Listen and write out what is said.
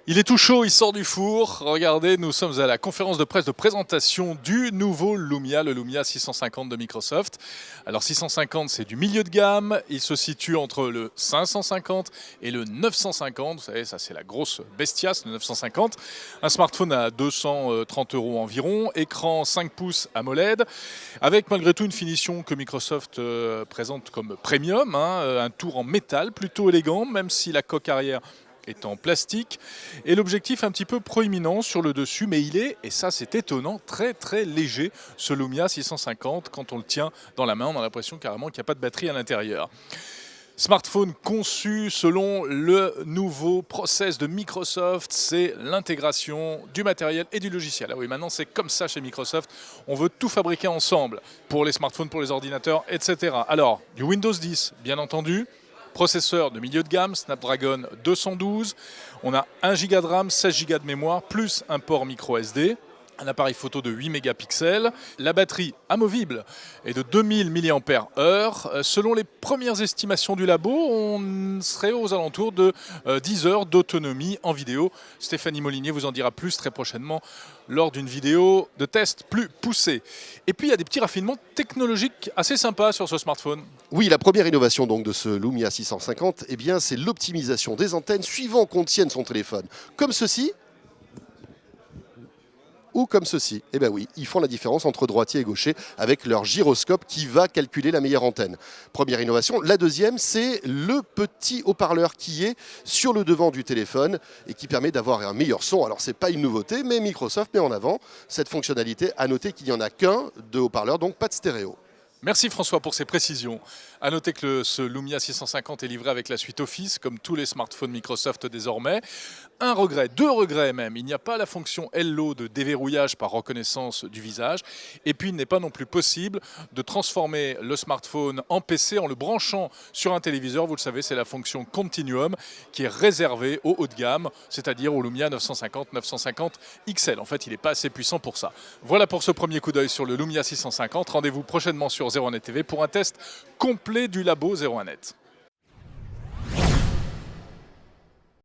Il est tout chaud, il sort du four. Regardez, nous sommes à la conférence de presse de présentation du nouveau Lumia, le Lumia 650 de Microsoft. Alors 650, c'est du milieu de gamme. Il se situe entre le 550 et le 950. Vous savez, ça c'est la grosse bestiace, le 950. Un smartphone à 230 € environ. Écran 5 pouces AMOLED. Avec malgré tout une finition que Microsoft présente comme premium. Un tour en métal plutôt élégant, même si la coque arrière est en plastique, et l'objectif un petit peu proéminent sur le dessus, mais il est, et ça c'est étonnant, très très léger, ce Lumia 650. Quand on le tient dans la main, on a l'impression carrément qu'il n'y a pas de batterie à l'intérieur. Smartphone conçu selon le nouveau process de Microsoft, c'est l'intégration du matériel et du logiciel. Ah oui, maintenant c'est comme ça chez Microsoft, on veut tout fabriquer ensemble, pour les smartphones, pour les ordinateurs, etc. Alors, du Windows 10, bien entendu, processeur de milieu de gamme, Snapdragon 212. On a 1 Go de RAM, 16 Go de mémoire, plus un port micro SD. Un appareil photo de 8 mégapixels. La batterie amovible est de 2000 mAh. Selon les premières estimations du labo, on serait aux alentours de 10 heures d'autonomie en vidéo. Stéphanie Molinier vous en dira plus très prochainement lors d'une vidéo de test plus poussée. Et puis il y a des petits raffinements technologiques assez sympas sur ce smartphone. Oui, la première innovation donc de ce Lumia 650, eh bien, c'est l'optimisation des antennes suivant qu'on tienne son téléphone. Comme ceci ou comme ceci. Eh bien oui, ils font la différence entre droitier et gaucher avec leur gyroscope qui va calculer la meilleure antenne. Première innovation. La deuxième, c'est le petit haut-parleur qui est sur le devant du téléphone et qui permet d'avoir un meilleur son. Alors c'est pas une nouveauté, mais Microsoft met en avant cette fonctionnalité. À noter qu'il n'y en a qu'un de haut-parleur, donc pas de stéréo. Merci François pour ces précisions. A noter que ce Lumia 650 est livré avec la suite Office, comme tous les smartphones Microsoft désormais. Un regret, deux regrets même, il n'y a pas la fonction Hello de déverrouillage par reconnaissance du visage. Et puis il n'est pas non plus possible de transformer le smartphone en PC en le branchant sur un téléviseur. Vous le savez, c'est la fonction Continuum qui est réservée au haut de gamme, c'est-à-dire au Lumia 950, 950 XL. En fait, il n'est pas assez puissant pour ça. Voilà pour ce premier coup d'œil sur le Lumia 650. Rendez-vous prochainement sur 01net TV pour un test complet du labo 01net.